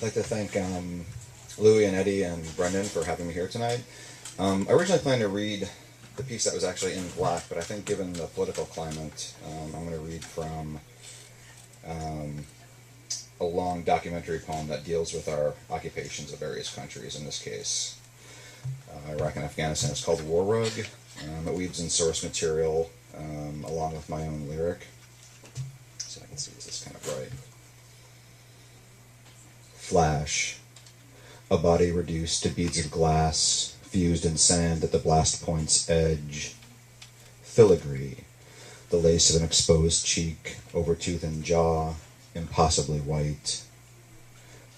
I'd like to thank Louie and Eddie and Brendan for having me here tonight. I originally planned to read the piece that was actually in vlak, but I think given the political climate, I'm going to read from um, a long documentary poem that deals with our occupations of various countries, in this case Iraq and Afghanistan. It's called War Rug. It weaves in source material along with my own lyric. So I can see this kind of right. Flash. A body reduced to beads of glass, fused in sand at the blast point's edge. Filigree. The lace of an exposed cheek over tooth and jaw, impossibly white.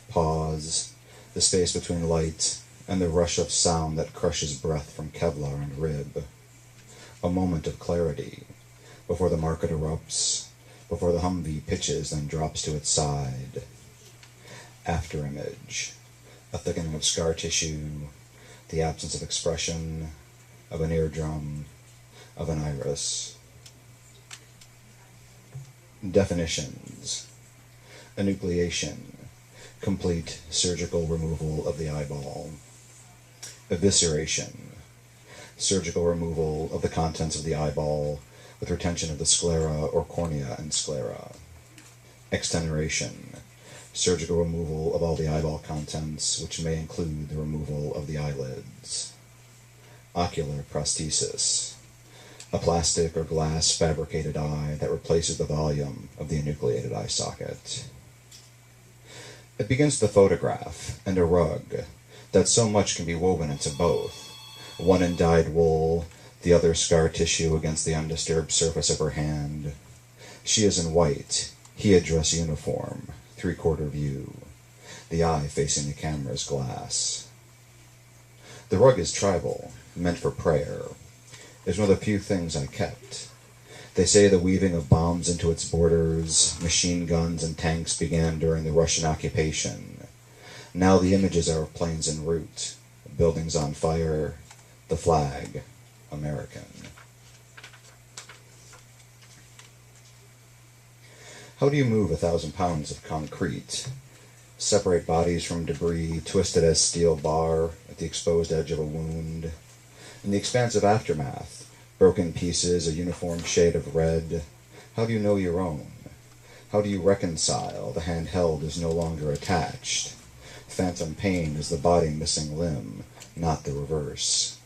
Pause. The space between light and the rush of sound that crushes breath from Kevlar and rib. A moment of clarity, before the market erupts, before the Humvee pitches and drops to its side. Afterimage, a thickening of scar tissue, the absence of expression, of an eardrum, of an iris. Definitions. Enucleation, complete surgical removal of the eyeball. Evisceration, surgical removal of the contents of the eyeball with retention of the sclera or cornea and sclera. Extenuation, surgical removal of all the eyeball contents, which may include the removal of the eyelids. Ocular prosthesis, a plastic or glass fabricated eye that replaces the volume of the enucleated eye socket. It begins with a photograph and a rug that so much can be woven into both, one in dyed wool, the other scar tissue against the undisturbed surface of her hand. She is in white, he a dress uniform, three-quarter view, the eye facing the camera's glass. The rug is tribal, meant for prayer. It's one of the few things I kept. They say the weaving of bombs into its borders, machine guns and tanks began during the Russian occupation. Now the images are of planes en route, buildings on fire, the flag, American. How do you move 1,000 pounds of concrete? Separate bodies from debris, twisted as steel bar at the exposed edge of a wound. In the expansive aftermath, broken pieces, a uniform shade of red. How do you know your own? How do you reconcile the hand held is no longer attached? Phantom pain is the body missing limb, not the reverse.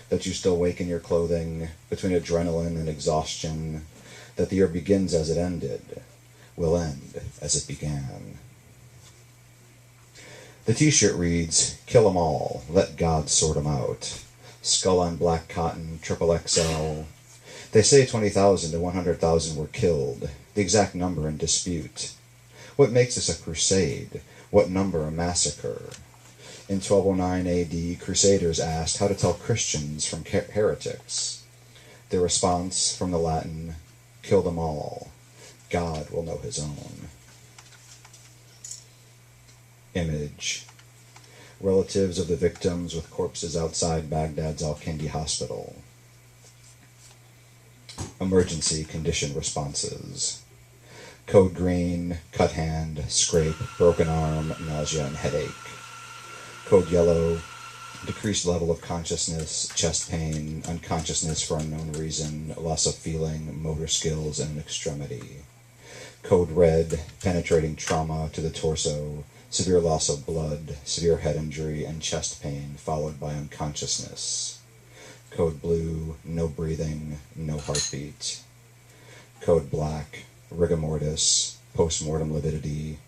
That you still wake in your clothing, between adrenaline and exhaustion, that the year begins as it ended, will end as it began. The t-shirt reads, "Kill 'em all, let God sort 'em out." Skull on black cotton, triple XL. They say 20,000 to 100,000 were killed, the exact number in dispute. What makes this a crusade? What number a massacre? In 1209 AD, crusaders asked how to tell Christians from heretics. Their response, from the Latin, "Kill them all. God will know his own." Image. Relatives of the victims with corpses outside Baghdad's Al-Kindi hospital. Emergency condition responses. Code green, cut hand, scrape, broken arm, nausea and headache. Code yellow, decreased level of consciousness, chest pain, unconsciousness for unknown reason, loss of feeling, motor skills, and an extremity. Code red, penetrating trauma to the torso, severe loss of blood, severe head injury, and chest pain, followed by unconsciousness. Code blue, no breathing, no heartbeat. Code black, rigor mortis, post-mortem lividity,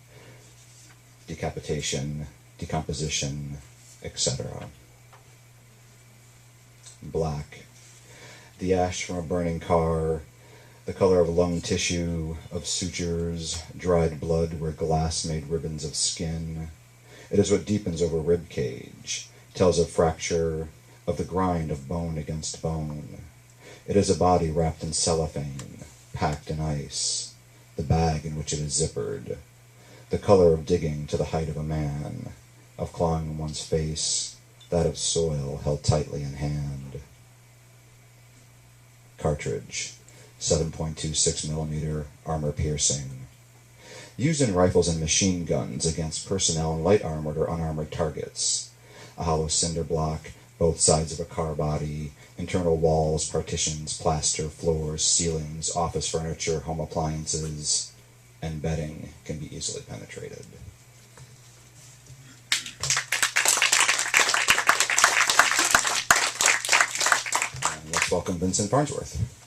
decapitation, decomposition, etc. Black, the ash from a burning car, the color of lung tissue, of sutures, dried blood where glass made ribbons of skin. It is what deepens over rib cage, tells of fracture, of the grind of bone against bone. It is a body wrapped in cellophane, packed in ice, the bag in which it is zippered, the color of digging to the height of a man, of clawing in one's face, that of soil held tightly in hand. Cartridge, 7.26 millimeter, armor piercing. Used in rifles and machine guns against personnel in light armored or unarmored targets. A hollow cinder block, both sides of a car body, internal walls, partitions, plaster, floors, ceilings, office furniture, home appliances, and bedding can be easily penetrated. And let's welcome Vincent Farnsworth.